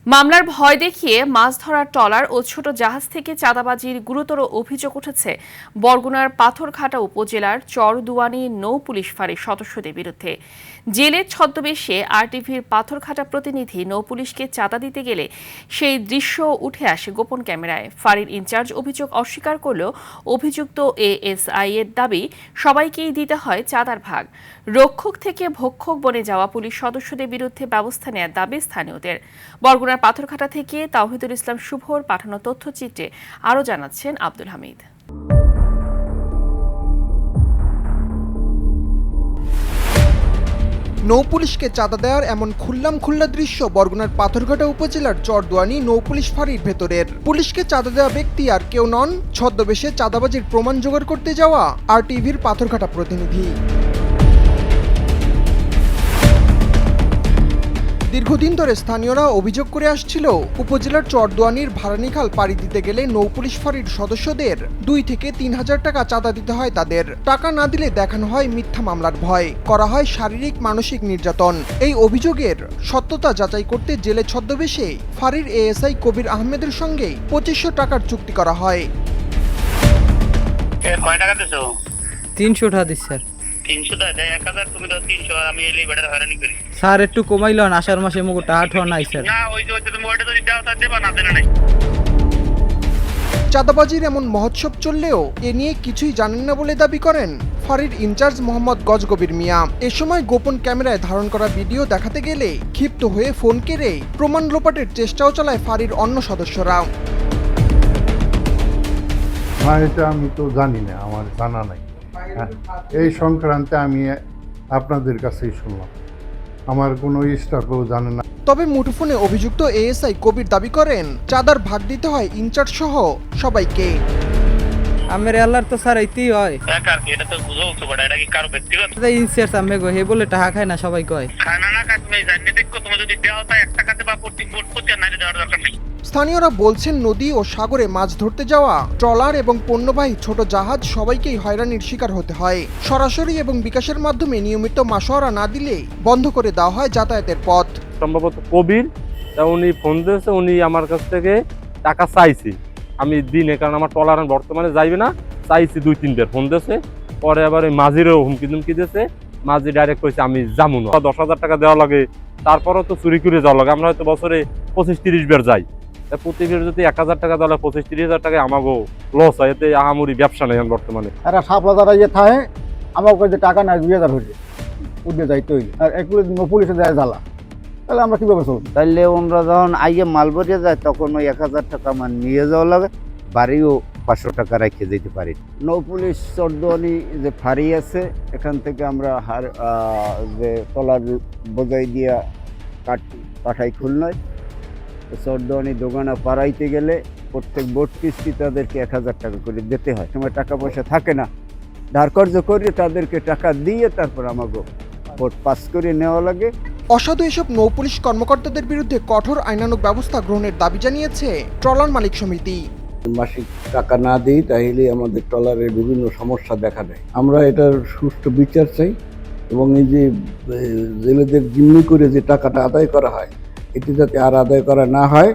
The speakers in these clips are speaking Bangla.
মামলার ভয় দেখিয়ে মাছ ধরার ট্রলার ও ছোট জাহাজ থেকে চাঁদাবাজির গুরুতর অভিযোগ উঠেছে বরগুনার পাথরঘাটা উপজেলার চরদুয়ানি নৌ পুলিশ ফাঁড়ির সদস্যদের বিরুদ্ধে। জেলের ছদ্মবেশে আরটিভির পাথরঘাটা প্রতিনিধি নৌ পুলিশকে চাঁদা দিতে গেলে সেই দৃশ্য উঠে আসে গোপন ক্যামেরায়। ফাঁড়ির ইনচার্জ অভিযোগ অস্বীকার করলেও অভিযুক্ত এএসআই এর দাবি সবাইকেই দিতে হয় চাঁদার ভাগ। রক্ষক থেকে ভক্ষক বনে যাওয়া পুলিশ সদস্যদের বিরুদ্ধে ব্যবস্থা নেওয়ার দাবি স্থানীয়দের। বরগুনার পাথরঘাটা থেকে তাওহিদুল ইসলাম শুভর পাঠানো তথ্যচিত্রে আরও জানাচ্ছেন আব্দুল হামিদ। নৌপুলিশকে চাঁদা দেওয়ার এমন খুল্লা দৃশ্য বরগুনার পাথরঘাটা উপজেলার চরদুয়ানি নৌপুলিশ ফাঁড়ির ভেতরের। পুলিশকে চাঁদা দেওয়া ব্যক্তি আর কেউ নন, ছদ্মবেশে চাঁদাবাজির প্রমাণ জোগাড় করতে যাওয়া আরটিভির পাথরঘাটা প্রতিনিধি। দীর্ঘদিন ধরে স্থানীয়রা অভিযোগ করে আসছিল, উপজেলার চরদুয়ানির ভারানীখাল পাড়ি দিতে গেলে নৌপুলিশ ফাঁড়ির সদস্যদের 2 থেকে 3 হাজার টাকা চাঁদা দিতে হয় তাদের। টাকা না দিলে দেখানো হয় মিথ্যা মামলার ভয়, করা হয় শারীরিক মানসিক নির্যাতন। এই অভিযোগের সত্যতা যাচাই করতে জেলে ছদ্মবেশে ফাঁড়ির এএসআই কবির আহমেদের সঙ্গে 2500 টাকার চুক্তি করা হয়। 300 টাকা দিচ্ছি স্যার। 300 টাকা দেয় 1000, তুমি দাও 300, আমি এলি বেটার হয়রানি করি। স্যার একটু কমাইলন, আষাঢ় মাসে মুখ টাকা ঠোয়া নাই স্যার। না ওই যে তুমি ওইটা যদি দাও তার দেবা, না দেনা নাই। চাঁদাবাজির এমন মহোৎসব চললেও এ নিয়ে কিছুই জানেন না বলে দাবি করেন ফাঁড়ির ইনচার্জ মোহাম্মদ গজগবির মিয়া। এ সময় গোপন ক্যামেরায় ধারণ করা ভিডিও দেখাতে গেলে ক্ষিপ্ত হয়ে ফোন কেড়ে প্রমাণ লোপাটের চেষ্টাও চালায় ফাঁড়ির অন্য সদস্যরা। এটা আমি তো জানি না, আমার জানা নাই। এই সংক্রান্তে আমি আপনাদের কাছেই শুনলাম, আমার কোনো স্টাফও জানে না। তবে মুঠোফোনে অভিযুক্ত এএসআই কবির দাবি করেন চাঁদার ভাগ দিতে হয় ইনচার্জ সহ সবাইকে। আমের আল্লাহর তো স্যার এইতেই হয়। একার কি এটা তো বুঝাও তো বড়, এটা কি কারো ব্যক্তিগত? ইনসিয়ার সামনে গো হে বলে টাকা খায় না, সবাই কয় খানা না খায় তুমি জানি দেখো, তুমি যদি দেওয়া হয় 1 টাকাতে বা প্রতি না দেওয়ার দরকার নেই। স্থানীয়রা বলছেন নদী ও সাগরে মাছ ধরতে যাওয়া ট্রলার এবং পণ্যবাহী ছোট জাহাজ সবাইকেই হয়রানির শিকার হতে হয়। সরাসরি এবং বিকাশের মাধ্যমে নিয়মিত মাসোয়ারা না দিলে বন্ধ করে দেওয়া হয় যাতায়াতের পথ। সম্ভবত কবির, উনি ফোন দিয়েছে, উনি আমার কাছ থেকে টাকা চাইছি, আমি দিনে, কারণ আমার ট্রলার বর্তমানে যাইবে না, চাইছি 2-3 বার ফোন দিয়েছে। পরে আবার ওই মাঝিরও হুমকি দিয়েছে, মাঝি ডাইরেক্ট কইছে আমি যাবো না, 10,000 টাকা দেওয়া লাগে, তারপরও তো চুরি করে যাওয়া লাগে। আমরা হয়তো বছরে 25-30 বার যাই, প্রতি বার যদি 1000 টাকা দেওয়া 25-30 টাকায় আমাকেও লস হয়, এতে আহামরি ব্যবসা নেই বর্তমানে। এরা সাপলাদারা ইয়ে থাকে, আমার কাছে টাকা নাই 2000 হয়েছে উঠে যাইতে হইলে, আর এগুলো পুলিশে দেয় জ্বালা, তাহলে আমরা কীভাবে চলব? তাইলে ওনারা যখন আইয়ে মাল ভরিয়ে যায় তখন ওই 1000 টাকা আমার নিয়ে যাওয়া লাগে, বাড়িও 500 টাকা রেখে যেতে পারি। নৌ পুলিশ চরদুয়ানি যে ফাঁড়ি আছে, এখান থেকে আমরা যে ট্রলার বোঝাই দিয়া পাঠাই খুলনায়। চরদুয়ানি দোকানে পাড়াইতে গেলে প্রত্যেক বোট কিস্তি তাদেরকে 1000 টাকা করে দিতে হয়। সময় টাকা পয়সা থাকে না, ধার কর্জ করে তাদেরকে টাকা দিয়ে তারপর আমাকে বোট পাস করে নেওয়া লাগে। অসাধু এসব নৌপুলিশ কর্মকর্তাদের বিরুদ্ধে কঠোর আইনানুগ ব্যবস্থা গ্রহণের দাবি জানিয়েছে ট্রলার মালিক সমিতি। মাসিক টাকা না দিই তাহলে আমাদের ট্রলারের বিভিন্ন সমস্যা দেখা দেয়। আমরা এটার সুষ্ঠু বিচার চাই এবং এই যে জেলেদের জিম্মি করে যে টাকাটা আদায় করা হয়, এটি যাতে আর আদায় করা না হয়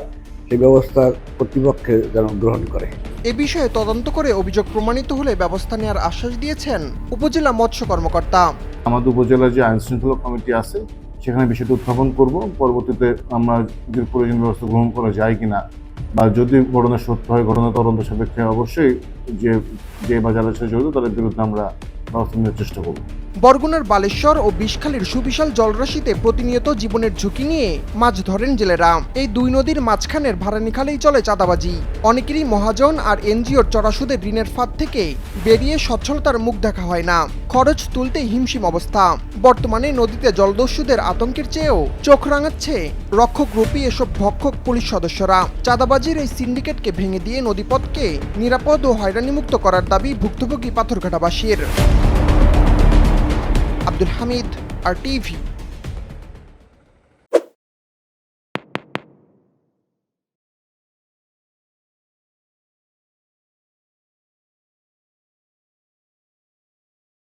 সেই ব্যবস্থা কর্তৃপক্ষে যেন গ্রহণ করে। এ বিষয়ে তদন্ত করে অভিযোগ প্রমাণিত হলে ব্যবস্থা নেওয়ার আশ্বাস দিয়েছেন উপজেলা মৎস্য কর্মকর্তা। আমাদের উপজেলার যে আইন শৃঙ্খলা কমিটি আছে সেখানে বিষয়টা উত্থাপন করব, পরবর্তীতে আমরা যে প্রয়োজনীয় ব্যবস্থা গ্রহণ করা যায় কিনা, বা যদি ঘটনা সত্য হয় ঘটনা তদন্ত সাপেক্ষে অবশ্যই যে বা যারা সাথে জড়িত তাদের বিরুদ্ধে আমরা ব্যবস্থা নেওয়ার চেষ্টা করব। বরগুনার বালেশ্বর ও বিষখালীর সুবিশাল জলরাশিতে প্রতিনিয়ত জীবনের ঝুঁকি নিয়ে মাছ ধরেন জেলেরা। এই 2 নদীর মাঝখানের ভারানীখালেই চলে চাঁদাবাজি। অনেকেরই মহাজন আর এনজিওর চড়াসুদের ঋণের ফাঁদ থেকে বেরিয়ে সচ্ছলতার মুখ দেখা হয় না, খরচ তুলতে হিমশিম অবস্থা। বর্তমানে নদীতে জলদস্যুদের আতঙ্কের চেয়েও চোখ রাঙাচ্ছে রক্ষকরূপী এসব ভক্ষক পুলিশ সদস্যরা। চাঁদাবাজির এই সিন্ডিকেটকে ভেঙে দিয়ে নদীপথকে নিরাপদ ও হয়রানিমুক্ত করার দাবি ভুক্তভোগী পাথরঘাটাবাসীর। আব্দুল হামিদ, RTV।